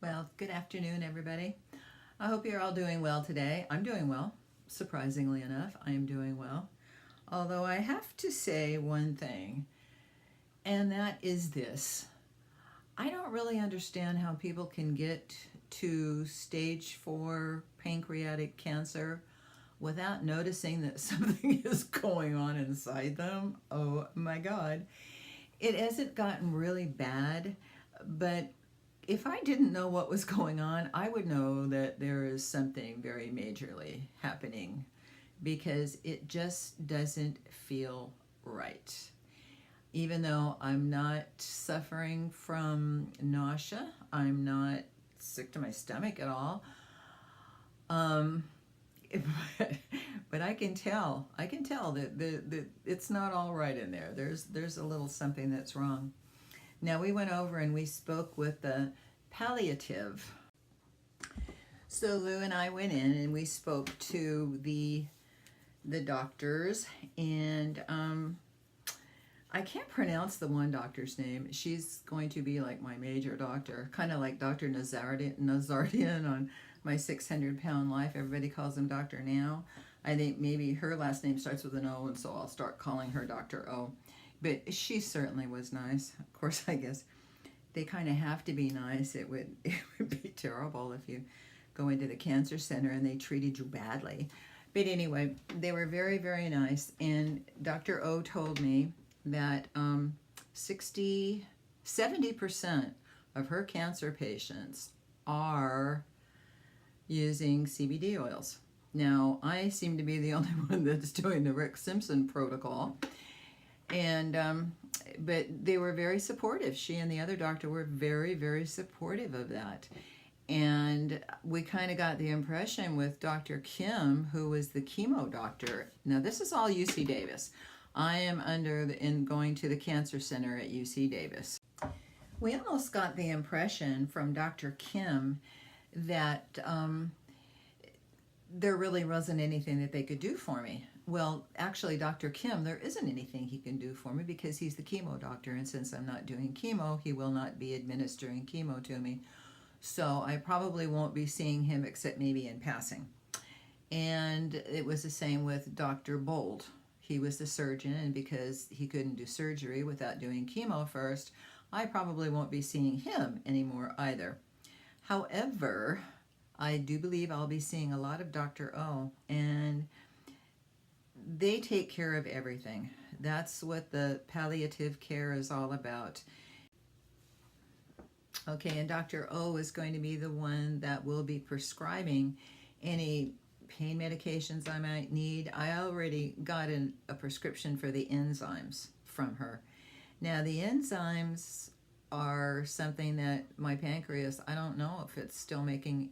Well, good afternoon, everybody. I hope you're all doing well today. I'm doing well. Surprisingly enough, I am doing well. Although I have to say one thing, and that is this. I don't really understand how people can get to stage 4 pancreatic cancer without noticing that something is going on inside them. Oh my God. It hasn't gotten really bad, but if I didn't know what was going on, I would know that there is something very majorly happening because it just doesn't feel right. Even though I'm not suffering from nausea, I'm not sick to my stomach at all. Um, but I can tell that it's not all right in there. There's a little something that's wrong. Now we went over and we spoke with the palliative. So Lou and I went in and we spoke to the doctors, and I can't pronounce the one doctor's name. She's going to be like my major doctor, kind of like Dr. Nazardian on My 600-Pound Life. Everybody calls him Dr. now. I think maybe her last name starts with an O, and so I'll start calling her Dr. O. But she certainly was nice. Of course, I guess they kind of have to be nice. It would be terrible if you go into the cancer center and they treated you badly. But anyway, they were very, very nice. And Dr. O told me that 70% of her cancer patients are using CBD oils. Now, I seem to be the only one that's doing the Rick Simpson protocol. And but they were very supportive. She and the other doctor were very, very supportive of that. And we kind of got the impression with Dr. Kim, who was the chemo doctor. Now, this is all UC Davis. I am going to the cancer center at UC Davis. We almost got the impression from Dr. Kim that there really wasn't anything that they could do for me. Well, actually, Dr. Kim, there isn't anything he can do for me because he's the chemo doctor, and since I'm not doing chemo, he will not be administering chemo to me. So I probably won't be seeing him except maybe in passing. And it was the same with Dr. Bold. He was the surgeon, and because he couldn't do surgery without doing chemo first, I probably won't be seeing him anymore either. However, I do believe I'll be seeing a lot of Dr. O, and they take care of everything. That's what the palliative care is all about. Okay, and Dr. O is going to be the one that will be prescribing any pain medications I might need. I already got a prescription for the enzymes from her. Now, the enzymes are something that my pancreas, I don't know if it's still making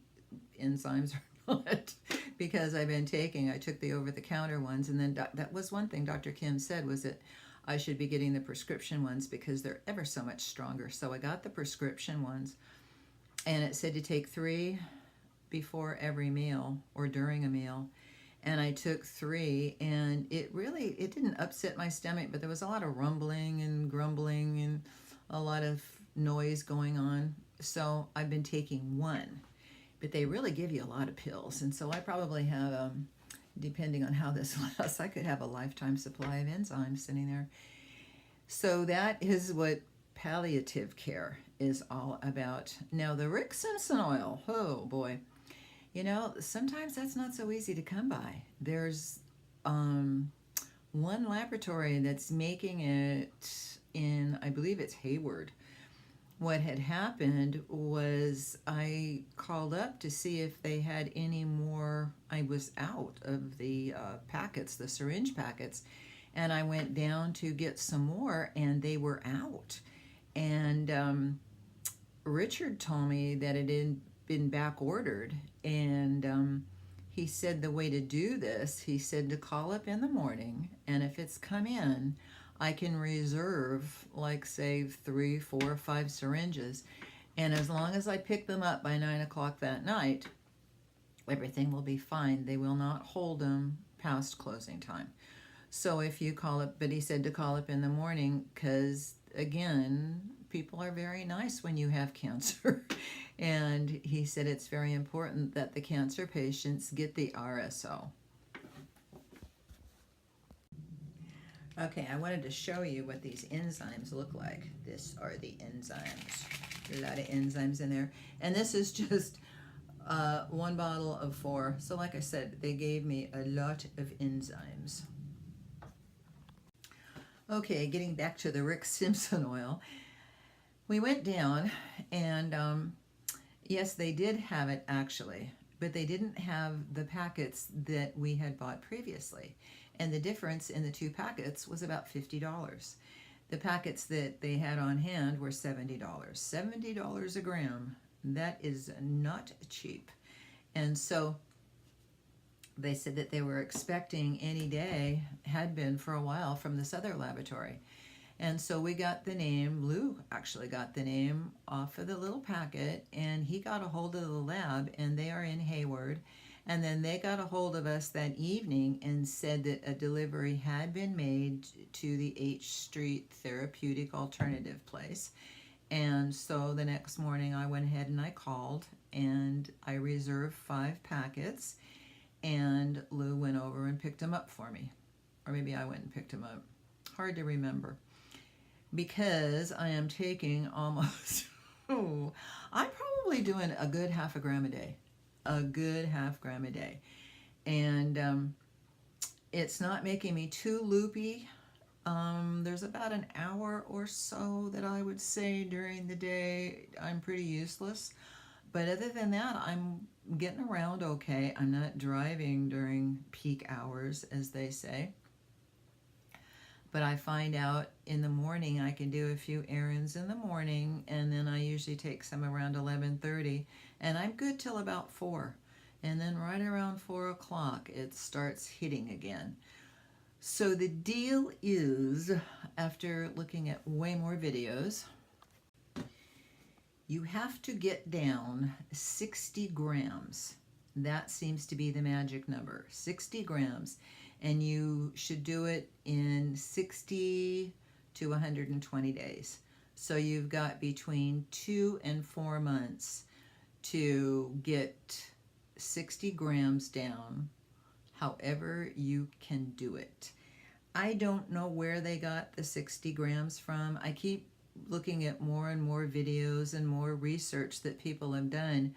enzymes or not, because I took the over-the-counter ones, and then that was one thing Dr. Kim said, was that I should be getting the prescription ones because they're ever so much stronger. So I got the prescription ones, and it said to take 3 before every meal or during a meal, and I took 3, and it didn't upset my stomach, but there was a lot of rumbling and grumbling and a lot of noise going on. So I've been taking 1. But they really give you a lot of pills, and so I probably have, depending on how this lasts, I could have a lifetime supply of enzymes sitting there. So that is what palliative care is all about. Now, the Rick Simpson oil, oh boy, sometimes that's not so easy to come by. There's one laboratory that's making it in, I believe it's Hayward. What had happened was I called up to see if they had any more. I was out of the packets, the syringe packets, and I went down to get some more, and they were out. And Richard told me that it had been back ordered, and he said the way to do this, he said to call up in the morning, and if it's come in, I can reserve, like, say, 3, 4, 5 syringes. And as long as I pick them up by 9 o'clock that night, everything will be fine. They will not hold them past closing time. So if you call up, but he said to call up in the morning because, again, people are very nice when you have cancer. And he said it's very important that the cancer patients get the RSO. Okay, I wanted to show you what these enzymes look like. This are the enzymes. There's a lot of enzymes in there. And this is just one bottle of 4. So like I said, they gave me a lot of enzymes. Okay, getting back to the Rick Simpson oil. We went down and yes, they did have it actually, but they didn't have the packets that we had bought previously. And the difference in the 2 packets was about $50. The packets that they had on hand were $70. $70 a gram. That is not cheap. And so they said that they were expecting any day, had been for a while, from this other laboratory. And so we got the name, Lou actually got the name off of the little packet, and he got a hold of the lab, and they are in Hayward. And then they got a hold of us that evening and said that a delivery had been made to the H Street Therapeutic Alternative place. And so the next morning I went ahead and I called and I reserved 5 packets, and Lou went over and picked them up for me. Or maybe I went and picked them up. Hard to remember. Because I am taking almost, I'm probably doing a good half a gram a day. A good half gram a day. And it's not making me too loopy. There's about an hour or so that I would say during the day I'm pretty useless. But other than that, I'm getting around okay. I'm not driving during peak hours, as they say. But I find out in the morning I can do a few errands in the morning, and then I usually take some around 11:30, and I'm good till about 4. And then right around 4 o'clock, it starts hitting again. So the deal is, after looking at way more videos, you have to get down 60 grams. That seems to be the magic number, 60 grams. And you should do it in 60 to 120 days. So you've got between 2 and 4 months to get 60 grams down, however you can do it. I don't know where they got the 60 grams from. I keep looking at more and more videos and more research that people have done.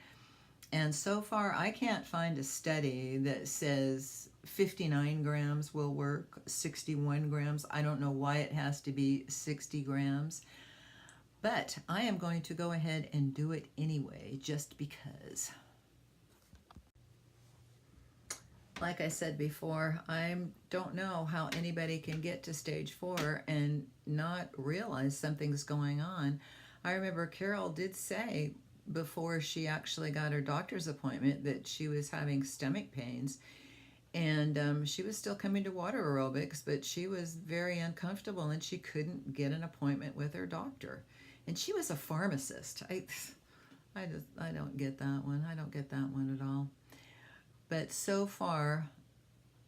And so far, I can't find a study that says 59 grams will work, 61 grams. I don't know why it has to be 60 grams. But I am going to go ahead and do it anyway, just because. Like I said before, I don't know how anybody can get to stage 4 and not realize something's going on. I remember Carol did say before she actually got her doctor's appointment that she was having stomach pains, and she was still coming to water aerobics, but she was very uncomfortable and she couldn't get an appointment with her doctor. And she was a pharmacist. I don't get that one. I don't get that one at all. But so far,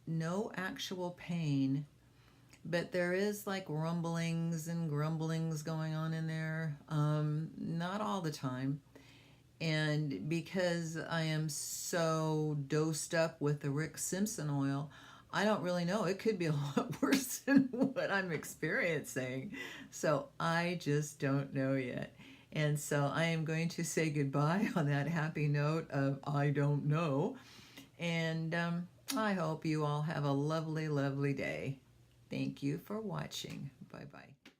no actual pain, but there is like rumblings and grumblings going on in there. Not all the time. And because I am so dosed up with the Rick Simpson oil, I don't really know. It could be a lot worse than what I'm experiencing. So I just don't know yet. And so I am going to say goodbye on that happy note of I don't know. And I hope you all have a lovely, lovely day. Thank you for watching. Bye-bye.